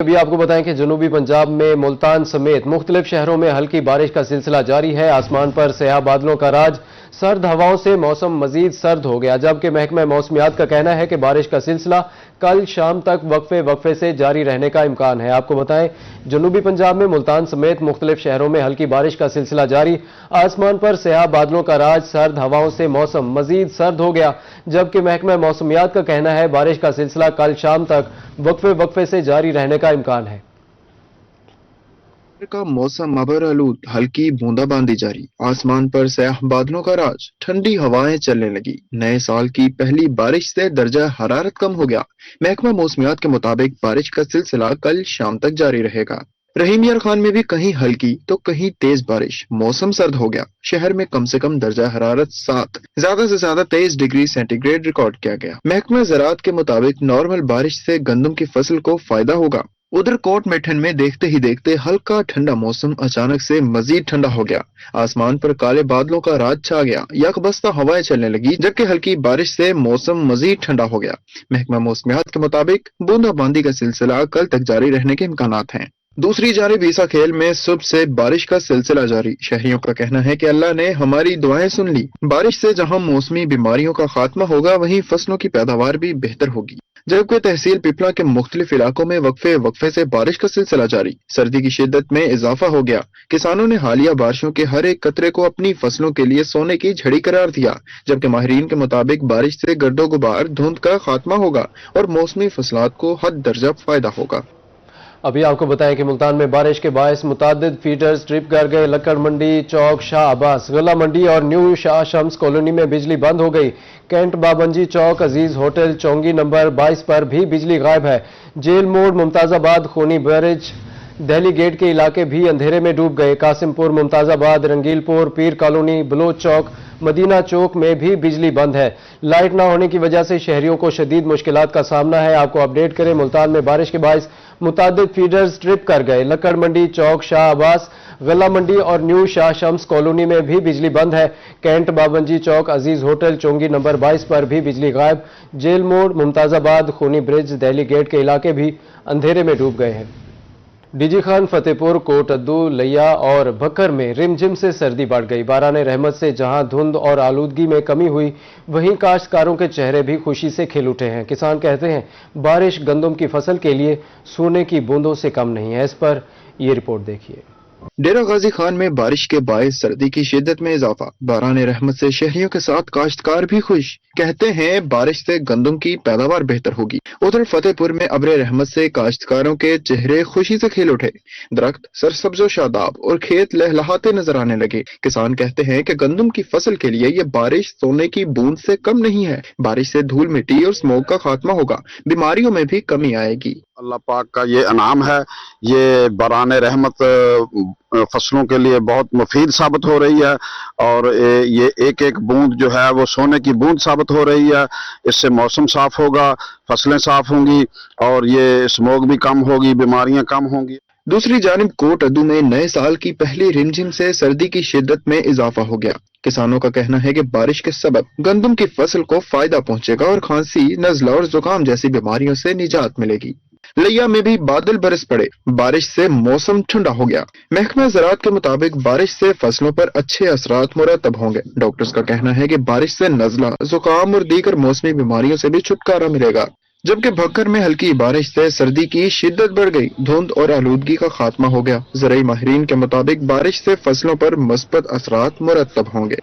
अभी आपको बताएं कि जनूबी पंजाब में मुल्तान समेत मुख्तलिफ शहरों में हल्की बारिश का सिलसिला जारी है। आसमान पर स्याह बादलों का राज, सर्द हवाओं से मौसम मजीद सर्द हो गया, जबकि महकमा मौसमियात का कहना है कि बारिश का सिलसिला कल शाम तक वक्फे वक्फे से जारी रहने का इम्कान है। आपको बताएं, जनूबी पंजाब में मुल्तान समेत मुख्तलिफ शहरों में हल्की बारिश का सिलसिला जारी, आसमान पर स्याह बादलों का राज, सर्द हवाओं से मौसम मजीद सर्द हो गया, जबकि महकमा मौसमियात का कहना है बारिश का सिलसिला कल शाम तक वक्फे वक्फे से जारी रहने का इम्कान है। का मौसम अबर आलूद, हल्की बूंदाबांदी जारी, आसमान पर स्याह बादलों का राज, ठंडी हवाएं चलने लगी। नए साल की पहली बारिश से दर्जा हरारत कम हो गया। महकमा मौसमियात के मुताबिक बारिश का सिलसिला कल शाम तक जारी रहेगा। रहीम यार खान में भी कहीं हल्की तो कहीं तेज बारिश, मौसम सर्द हो गया। शहर में कम से कम दर्जा हरारत 7, ज्यादा से ज्यादा 23 डिग्री सेंटीग्रेड रिकॉर्ड किया गया। महकमा ज़राअत के मुताबिक नॉर्मल बारिश से गंदम की फसल को फायदा होगा। उधर कोट मेठन में देखते ही देखते हल्का ठंडा मौसम अचानक से मजीद ठंडा हो गया। आसमान पर काले बादलों का राज छा गया, यकबस्ता हवाएं चलने लगी, जबकि हल्की बारिश से मौसम मजीद ठंडा हो गया। महकमा मौसमियात के मुताबिक बूंदाबांदी का सिलसिला कल तक जारी रहने के इम्कानात हैं। दूसरी जानिब ईसा खेल में सुबह से बारिश का सिलसिला जारी। शहरियों का कहना है कि अल्लाह ने हमारी दुआएं सुन ली। बारिश से जहां मौसमी बीमारियों का खात्मा होगा, वहीं फसलों की पैदावार भी बेहतर होगी। जबकि तहसील पिपला के मुख्तलिफ इलाकों में वक्फे वक्फे से बारिश का सिलसिला जारी। सर्दी की शिद्दत में इजाफा हो गया। किसानों ने हालिया बारिशों के हर एक कतरे को अपनी फसलों के लिए सोने की झड़ी करार दिया, जबकि माहिरीन के मुताबिक बारिश से गर्दो गुबार धुंध का खात्मा होगा और मौसमी फसलात को हद दर्जा फायदा होगा। अभी आपको बताएं कि मुल्तान में बारिश के बायस मुतादिद फीडर्स ट्रिप कर गए। लक्कड़ मंडी चौक, शाह अब्बास, गला मंडी और न्यू शाह शम्स कॉलोनी में बिजली बंद हो गई। कैंट बाबंजी चौक, अजीज होटल, चौंगी नंबर 22 पर भी बिजली गायब है। जेल मोड़, मुमताजाबाद, खूनी ब्रिज, दिल्ली गेट के इलाके भी अंधेरे में डूब गए। कासिमपुर, मुमताजाबाद, रंगीलपुर, पीर कॉलोनी, बलोच चौक, मदीना चौक में भी बिजली बंद है। लाइट न होने की वजह से शहरियों को शदीद मुश्किलात का सामना है। आपको अपडेट करें, मुल्तान में बारिश के बायस मुतादिद फीडर्स ट्रिप कर गए। लक्कड़ मंडी चौक, शाह अब्बास, गला मंडी और न्यू शाह शम्स कॉलोनी में भी बिजली बंद है। कैंट बाबंजी चौक, अजीज होटल, चौंगी नंबर 22 पर भी बिजली गायब। जेल मोड़, मुमताजाबाद, खूनी ब्रिज, दिल्ली गेट के इलाके भी अंधेरे में डूब गए हैं। डीजी खान, फतेहपुर, कोट अद्दू, लिया और भक्कर में रिमझिम से सर्दी बढ़ गई। बाराने रहमत से जहां धुंध और आलूदगी में कमी हुई, वहीं काश्तकारों के चेहरे भी खुशी से खिल उठे हैं। किसान कहते हैं बारिश गंदम की फसल के लिए सोने की बूंदों से कम नहीं है। इस पर ये रिपोर्ट देखिए। डेरा गाजी खान में बारिश के बायस सर्दी की शिद्दत में इजाफा। बाराने रहमत से शहरियों के साथ काश्तकार भी खुश, कहते हैं बारिश से गंदम की पैदावार बेहतर होगी। उधर फतेहपुर में अब्रे रहमत से काश्तकारों के चेहरे खुशी से खिल उठे। दरख्त सरसब्जो शादाब और खेत लहलहाते नजर आने लगे। किसान कहते हैं कि गंदम की फसल के लिए ये बारिश सोने की बूंद से कम नहीं है। बारिश से धूल मिट्टी और स्मोक का खात्मा होगा, बीमारियों में भी कमी आएगी। अल्लाह पाक का ये इनाम है। ये बराने रहमत फसलों के लिए बहुत मुफीद साबित हो रही है और ये एक एक बूंद जो है वो सोने की बूंद साबित हो रही है। इससे मौसम साफ होगा, फसलें साफ होंगी और ये स्मोक भी कम होगी, बीमारियां कम होंगी। दूसरी जानिब कोट अद्दू में नए साल की पहली रिमझिम से सर्दी की शिद्दत में इजाफा हो गया। किसानों का कहना है कि बारिश के सबब गंदम की फसल को फायदा पहुंचेगा और खांसी, नज़ला और जुकाम जैसी बीमारियों से निजात मिलेगी। लिया में भी बादल बरस पड़े, बारिश से मौसम ठंडा हो गया। महकमा ज़राअत के मुताबिक बारिश से फसलों पर अच्छे असरात मुरतब होंगे। डॉक्टर्स का कहना है कि बारिश से नज़ला, जुकाम और दीगर मौसमी बीमारियों से भी छुटकारा मिलेगा। जबकि भक्कर में हल्की बारिश से सर्दी की शिद्दत बढ़ गई, धुंध और आलूदगी का खात्मा हो गया। ज़राई माहिरीन के मुताबिक बारिश से फसलों पर मस्बत असरात मुरतब होंगे।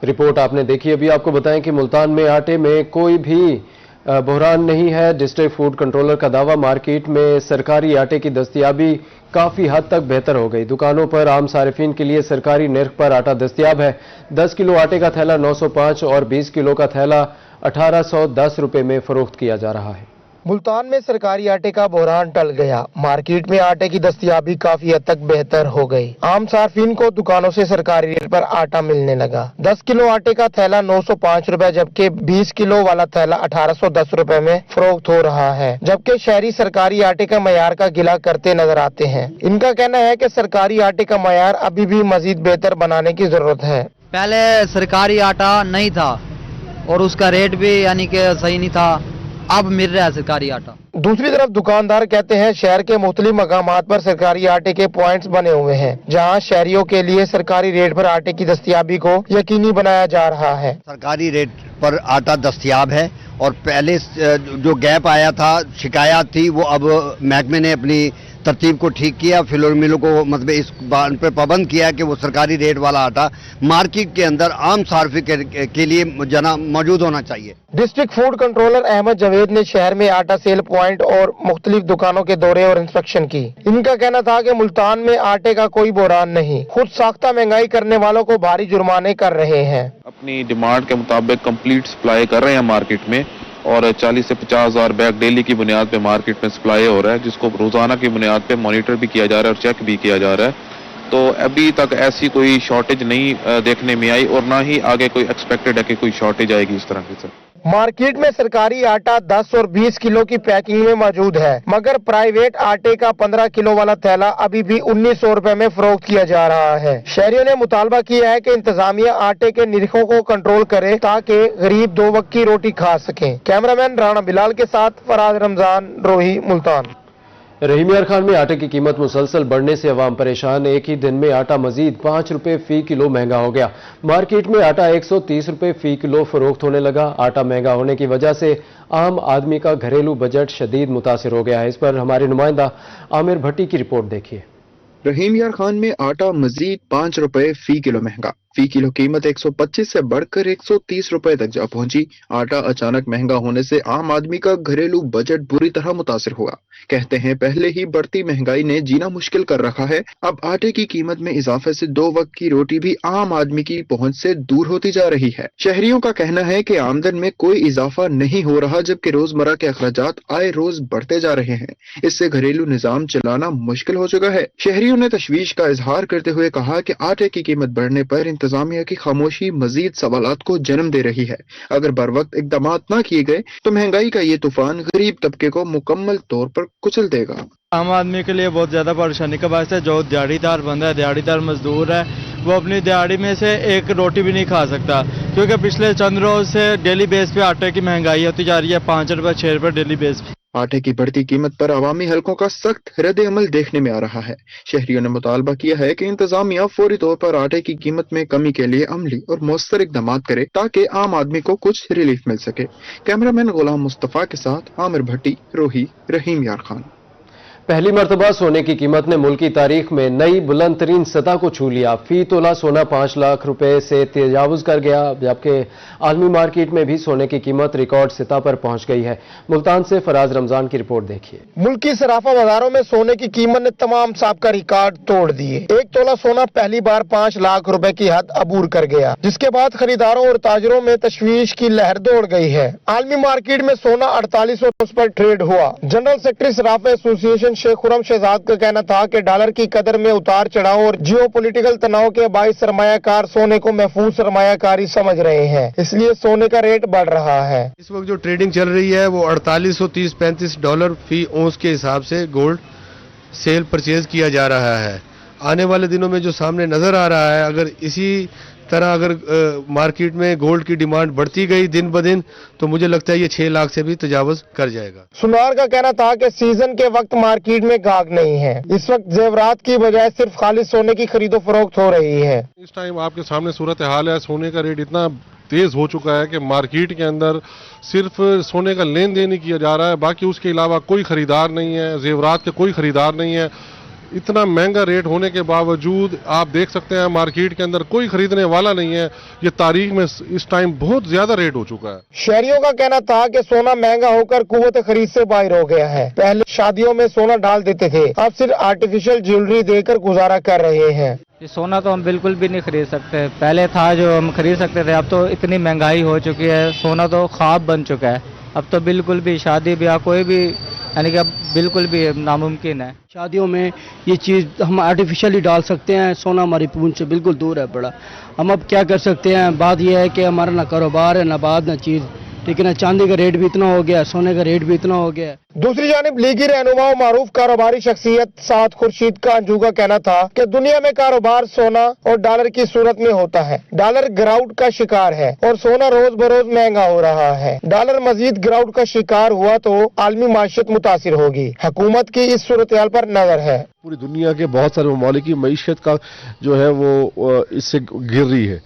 रिपोर्ट आपने देखी। अभी आपको बताएं कि मुल्तान में आटे में कोई भी बहरान नहीं है। डिस्ट्रिक्ट फूड कंट्रोलर का दावा, मार्केट में सरकारी आटे की दस्तयाबी काफ़ी हद तक बेहतर हो गई। दुकानों पर आम सारिफिन के लिए सरकारी नर्ख पर आटा दस्तयाब है। 10 किलो आटे का थैला 905 और 20 किलो का थैला 1810 रुपये में फरोख्त किया जा रहा है। मुल्तान में सरकारी आटे का बहरान टल गया। मार्केट में आटे की दस्तयाबी काफी हद तक बेहतर हो गई। आम सार्फिन को दुकानों से सरकारी रेट पर आटा मिलने लगा। 10 किलो आटे का थैला 905 रुपए, जबकि 20 किलो वाला थैला 1810 रुपए में फरोख्त हो रहा है। जबकि शहरी सरकारी आटे का मयार का गिला करते नजर आते हैं। इनका कहना है कि सरकारी आटे का मयार अभी भी मजीद बेहतर बनाने की जरूरत है। पहले सरकारी आटा नहीं था और उसका रेट भी यानी कि सही नहीं था अब मिल रहा है सरकारी आटा। दूसरी तरफ दुकानदार कहते हैं शहर के मुख्तलिफ मकामात पर सरकारी आटे के पॉइंट्स बने हुए हैं, जहां शहरियों के लिए सरकारी रेट पर आटे की दस्तयाबी को यकीनी बनाया जा रहा है। सरकारी रेट पर आटा दस्तयाब है और पहले जो गैप आया था, शिकायत थी, वो अब महकमे ने अपनी तरतीब को ठीक किया, फिलर मिलों को मतलब इस बात पर पाबंद किया कि वो सरकारी रेट वाला आटा मार्केट के अंदर आम सार्फी के लिए जना मौजूद होना चाहिए। District food controller Ahmad Javed ने शहर में आटा सेल पॉइंट और मुख्तलिफ दुकानों के दौरे और इंस्पेक्शन की। इनका कहना था कि मुल्तान में आटे का कोई बोरान नहीं, खुद साख्ता महंगाई करने वालों को भारी जुर्माने कर रहे हैं। अपनी डिमांड के मुताबिक कंप्लीट सप्लाई कर रहे हैं मार्केट में और 40 से 50 हज़ार बैग डेली की बुनियाद पे मार्केट में सप्लाई हो रहा है, जिसको रोजाना की बुनियाद पे मॉनिटर भी किया जा रहा है और चेक भी किया जा रहा है। तो अभी तक ऐसी कोई शॉर्टेज नहीं देखने में आई और ना ही आगे कोई एक्सपेक्टेड है कि कोई शॉर्टेज आएगी इस तरह की। सर मार्केट में सरकारी आटा 10 और 20 किलो की पैकिंग में मौजूद है, मगर प्राइवेट आटे का 15 किलो वाला थैला अभी भी 1900 रुपए में फरोख्त किया जा रहा है। शहरियों ने मुतालबा किया है कि इंतजामिया आटे के निरखों को कंट्रोल करे ताकि गरीब 2 वक्त की रोटी खा सकें। कैमरामैन राणा बिलाल के साथ फराज रमजान, रोही, मुल्तान। रहीम यार खान में आटे की कीमत मुसलसल बढ़ने से अवाम परेशान। एक ही दिन में आटा मजीद 5 रुपए फी किलो महंगा हो गया। मार्केट में आटा 130 रुपए फी किलो फरोख्त होने लगा। आटा महंगा होने की वजह से आम आदमी का घरेलू बजट शदीद मुतासिर हो गया है। इस पर हमारे नुमाइंदा आमिर भट्टी की रिपोर्ट देखिए। रहीम यार खान में आटा मजीद 5 रुपए फी किलो महंगा। फी किलो कीमत 125 से बढ़कर 130 रुपए तक जा पहुंची। आटा अचानक महंगा होने से आम आदमी का घरेलू बजट बुरी तरह मुतासिर हुआ। कहते हैं पहले ही बढ़ती महंगाई ने जीना मुश्किल कर रखा है, अब आटे की कीमत में इजाफे से 2 वक्त की रोटी भी आम आदमी की पहुंच से दूर होती जा रही है। शहरियों का कहना है कि आमदन में कोई इजाफा नहीं हो रहा, जबकि रोजमर्रा के अखराजात आए रोज बढ़ते जा रहे हैं। इससे घरेलू निजाम चलाना मुश्किल हो चुका है। शहरियों ने तशवीश का इजहार करते हुए कहा कि आटे की कीमत बढ़ने पर इंतजामिया की खामोशी मजीद सवालात को जन्म दे रही है। अगर बर वक्त इकदाम न किए गए तो महंगाई का ये तूफान गरीब तबके को मुकम्मल तौर पर कुचल देगा। आम आदमी के लिए बहुत ज्यादा परेशानी का बात है। जो दिहाड़ीदार बंदा है, दिहाड़ीदार मजदूर है, वो अपनी दिहाड़ी में से एक रोटी भी नहीं खा सकता, क्योंकि पिछले चंद रोज से डेली बेस पे आटे की महंगाई होती जा रही है। 5 रुपए 6 रुपए डेली बेस पे। आटे की बढ़ती कीमत पर अवामी हलकों का सख्त रद्द अमल देखने में आ रहा है। शहरियों ने मुतालबा किया है कि इंतजामिया फौरी तौर पर आटे की कीमत में कमी के लिए अमली और मौसर इकदाम करे ताकि आम आदमी को कुछ रिलीफ मिल सके। कैमरामैन गुलाम मुस्तफा के साथ आमिर भट्टी, रोही, रहीम यार खान। पहली मरतबा सोने की कीमत ने मुल्क की तारीख में नई बुलंद तरीन सतह को छू लिया। फी तोला सोना 5 लाख रुपए से तजावुज कर गया, जबकि आलमी मार्केट में भी सोने की कीमत रिकॉर्ड सतह पर पहुंच गई है। मुल्तान से फराज रमजान की रिपोर्ट देखिए। मुल्क की सराफा बाजारों में सोने की कीमत ने तमाम साबिका रिकॉर्ड तोड़ दिए। 1 तोला सोना पहली बार 5 लाख रुपए की हद अबूर कर गया, जिसके बाद खरीदारों और ताजरों में तशवीश की लहर दौड़ गई है। आलमी मार्केट में सोना 4800 पर ट्रेड हुआ। जनरल सेक्रेटरी सराफा एसोसिएशन शेख खुरम शहजाद का कहना था कि डॉलर की कदर में उतार चढ़ाव और जियो पॉलिटिकल तनाव के बाईस सरमायाकार सोने को महफूज सरमायाकारी समझ रहे हैं, इसलिए सोने का रेट बढ़ रहा है। इस वक्त जो ट्रेडिंग चल रही है वो 4830-35 डॉलर फी औंस के हिसाब से गोल्ड सेल परचेज किया जा रहा है। आने वाले दिनों में जो सामने नजर आ रहा है, अगर इसी तरह अगर मार्केट में गोल्ड की डिमांड बढ़ती गई दिन ब दिन, तो मुझे लगता है ये 6 लाख से भी तजावुज कर जाएगा। सुनार का कहना था कि सीजन के वक्त मार्केट में गाहक नहीं है। इस वक्त जेवरात की बजाय सिर्फ खाली सोने की खरीदो फरोख्त हो रही है। इस टाइम आपके सामने सूरत हाल है। सोने का रेट इतना तेज हो चुका है कि मार्केट के अंदर सिर्फ सोने का लेन देन ही किया जा रहा है, बाकी उसके अलावा कोई खरीदार नहीं है, जेवरात के कोई खरीदार नहीं है। इतना महंगा रेट होने के बावजूद आप देख सकते हैं मार्केट के अंदर कोई खरीदने वाला नहीं है। ये तारीख में इस टाइम बहुत ज्यादा रेट हो चुका है। शहरियों का कहना था कि सोना महंगा होकर कुव्वत खरीद से बाहर हो गया है। पहले शादियों में सोना डाल देते थे, अब सिर्फ आर्टिफिशियल ज्वेलरी देकर गुजारा कर रहे हैं। ये सोना तो हम बिल्कुल भी नहीं खरीद सकते। पहले था जो हम खरीद सकते थे, अब तो इतनी महंगाई हो चुकी है, सोना तो ख्वाब बन चुका है। अब तो बिल्कुल भी शादी ब्याह कोई भी यानी कि अब बिल्कुल भी नामुमकिन है। शादियों में ये चीज़ हम आर्टिफिशियली डाल सकते हैं, सोना हमारी पूंछ से बिल्कुल दूर है पड़ा। हम अब क्या कर सकते हैं, बात यह है कि हमारा ना कारोबार है, ना बात, ना चीज़, ठीक है ना, चांदी का रेट भी इतना हो गया, सोने का रेट भी इतना हो गया। दूसरी जानिब लीगी रहनुमा और मारूफ कारोबारी शख्सियत साद खुर्शीद कांजू का कहना था कि दुनिया में कारोबार सोना और डॉलर की सूरत में होता है। डॉलर गिरावट का शिकार है और सोना रोज बरोज महंगा हो रहा है। डॉलर मजीद गिरावट का शिकार हुआ तो आलमी माशियत मुतासिर होगी। हुकूमत की इस सूरत हाल पर नजर है। पूरी दुनिया के बहुत सारे ममालिक की मईशत का जो है वो इससे गिर रही है।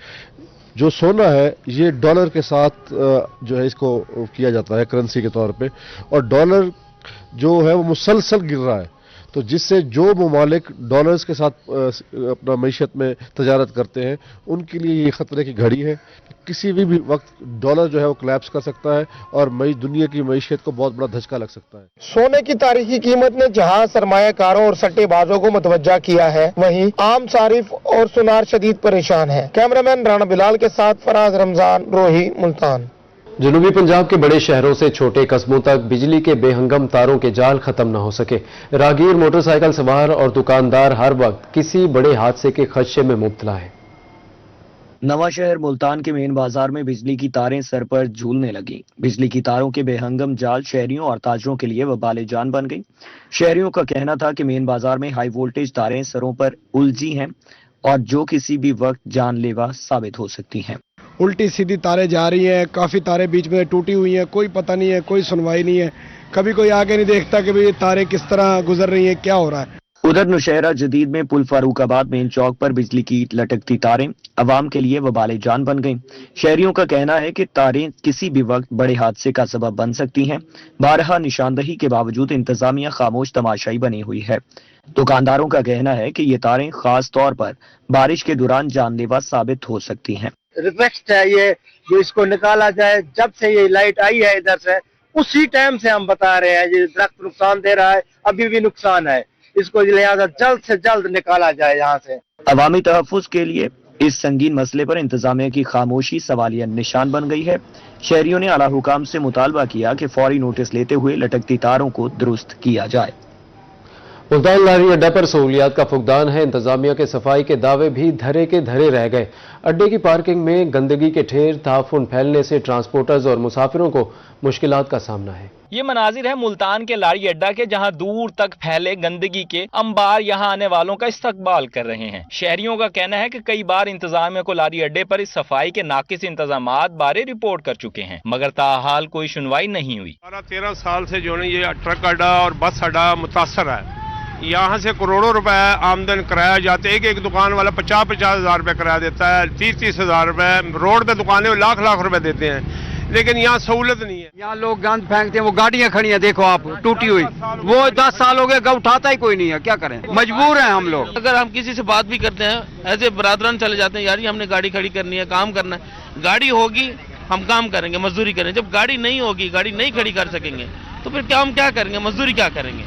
जो सोना है ये डॉलर के साथ जो है इसको किया जाता है करेंसी के तौर पे, और डॉलर जो है वो मुसलसल गिर रहा है, तो जिससे जो ममालिक डॉलर्स के साथ अपना मईशत में तजारत करते हैं उनके लिए ये खतरे की घड़ी है। किसी भी वक्त डॉलर जो है वो कोलैप्स कर सकता है और दुनिया की मईशत को बहुत बड़ा धचका लग सकता है। सोने की तारीखी कीमत ने जहां सरमायाकारों और सट्टेबाजों को मुतवज्जा किया है, वहीं आम सारिफ और सुनार शदीद परेशान है। कैमरामैन राणा बिलाल के साथ फराज रमजान, रोही, मुल्तान। जनूबी पंजाब के बड़े शहरों से छोटे कस्बों तक बिजली के बेहंगम तारों के जाल खत्म न हो सके। राहगीर, मोटरसाइकिल सवार और दुकानदार हर वक्त किसी बड़े हादसे के खदशे में मुब्तला है। नवा शहर मुल्तान के मेन बाजार में बिजली की तारें सर पर झूलने लगी। बिजली की तारों के बेहंगम जाल शहरियों और ताजरों के लिए वबाले जान बन गई। शहरियों का कहना था कि मेन बाजार में हाई वोल्टेज तारें सरों पर उलझी हैं और जो किसी भी वक्त जानलेवा साबित हो सकती हैं। उल्टी सीधी तारें जा रही हैं, काफ़ी तारें बीच में टूटी हुई हैं, कोई पता नहीं है, कोई सुनवाई नहीं है। कभी कोई आगे नहीं देखता कि भाई ये तारें किस तरह गुजर रही हैं, क्या हो रहा है। उधर नौशहरा जदीद में पुल फारूकाबाद मेन चौक पर बिजली की लटकती तारें अवाम के लिए वबाले जान बन गईं। शहरियों का कहना है कि तारें किसी भी वक्त बड़े हादसे का सबब बन सकती हैं। बारहा निशानदही के बावजूद इंतजामिया खामोश तमाशाई बनी हुई है। दुकानदारों का कहना है कि ये तारें खास तौर पर बारिश के दौरान जानलेवा साबित हो सकती हैं। रिक्वेस्ट है ये जो इसको निकाला जाए। जब से ये लाइट आई है इधर से उसी टाइम से हम बता रहे हैं ये दरख्त नुकसान दे रहा है, अभी भी नुकसान है, इसको लिहाजा जल्द से जल्द निकाला जाए यहाँ से। अवामी तहफ्फुज के लिए इस संगीन मसले पर इंतजामिया की खामोशी सवालिया निशान बन गई है। शहरियों ने आला हुकाम से मुतालबा किया कि फौरी नोटिस लेते हुए लटकती तारों को दुरुस्त किया जाए। मुल्तान लारी अड्डा पर सहूलियात का फुकदान है। इंतजामिया के सफाई के दावे भी धरे के धरे रह गए। अड्डे की पार्किंग में गंदगी के ढेर ताफुन फैलने से ट्रांसपोर्टर्स और मुसाफिरों को मुश्किलात का सामना है। ये मनाजिर है मुल्तान के लारी अड्डा के, जहां दूर तक फैले गंदगी के अंबार यहां आने वालों का इस्तकबाल कर रहे हैं। शहरियों का कहना है कि कई बार इंतजामिया को लारी अड्डे पर इस सफाई के नाकिस इंतजामात बारे रिपोर्ट कर चुके हैं, मगर ताहाल कोई सुनवाई नहीं हुई। 12-13 साल से जो है ये ट्रक अड्डा और बस अड्डा मुतासर है। यहाँ से करोड़ों रुपए आमदन कराया जाते, एक दुकान वाला 50-50 हजार रुपए किराया देता है, 30-30 हजार रुपए रोड पे दुकानें लाख रुपए देते हैं, लेकिन यहाँ सहूलत नहीं है। यहाँ लोग गंद फेंकते हैं, वो गाड़ियाँ खड़ी हैं, देखो आप टूटी हुई, वो 10 साल हो गए, उठाता ही कोई नहीं है, क्या करें, मजबूर हैं हम लोग। अगर हम किसी से बात भी करते हैं ऐसे बरादरान चले जाते हैं, यार ये हमने गाड़ी खड़ी करनी है, काम करना है, गाड़ी होगी हम काम करेंगे, मजदूरी करेंगे। जब गाड़ी नहीं होगी, गाड़ी नहीं खड़ी कर सकेंगे तो फिर क्या हम क्या करेंगे, मजदूरी क्या करेंगे।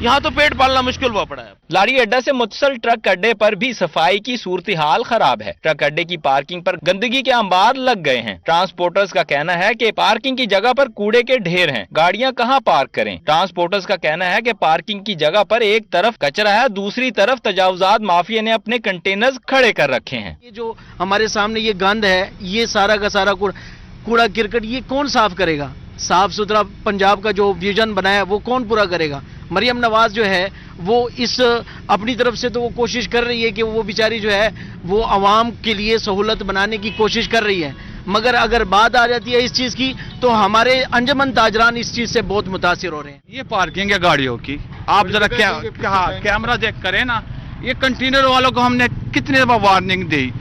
यहाँ तो पेट पालना मुश्किल हुआ पड़ा है। लारी अड्डा से मुत्तसिल ट्रक अड्डे पर भी सफाई की सूरत हाल खराब है। ट्रक अड्डे की पार्किंग पर गंदगी के अंबार लग गए हैं। ट्रांसपोर्टर्स का कहना है कि पार्किंग की जगह पर कूड़े के ढेर हैं, गाड़ियां कहां पार्क करें। ट्रांसपोर्टर्स का कहना है कि पार्किंग की जगह पर एक तरफ कचरा है, दूसरी तरफ तजावुजात माफिया ने अपने कंटेनर्स खड़े कर रखे हैं। ये जो हमारे सामने ये गंद है, ये सारा का सारा कूड़ा किरकट, ये कौन साफ करेगा। साफ सुथरा पंजाब का जो विजन बनाया वो कौन पूरा करेगा। मरियम नवाज जो है वो इस अपनी तरफ से तो वो कोशिश कर रही है कि वो बेचारी जो है वो आवाम के लिए सहूलत बनाने की कोशिश कर रही है, मगर अगर बात आ जाती है इस चीज की तो हमारे अंजमन ताजरान इस चीज से बहुत मुतासिर हो रहे हैं। ये पार्किंग है गाड़ियों की, आप जरा कैमरा चेक करें ना, ये कंटेनर वालों को हमने कितने दफा वार्निंग दी,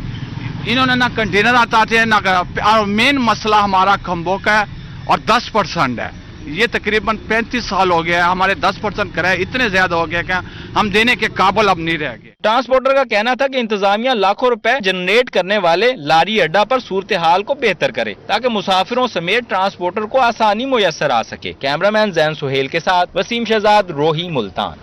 इन्होंने ना कंटेनर हटाते हैं ना। मेन मसला हमारा खंभों का है और 10% है। ये तकरीबन 35 साल हो गया है, हमारे 10% किराया इतने ज्यादा हो गया कि हम देने के काबिल अब नहीं रह गए। ट्रांसपोर्टर का कहना था कि इंतजामिया लाखों रुपए जनरेट करने वाले लारी अड्डा पर सूरत हाल को बेहतर करे ताकि मुसाफिरों समेत ट्रांसपोर्टर को आसानी मुयस्सर आ सके। कैमरामैन जैन सुहेल के साथ वसीम शहजाद, रोही, मुल्तान।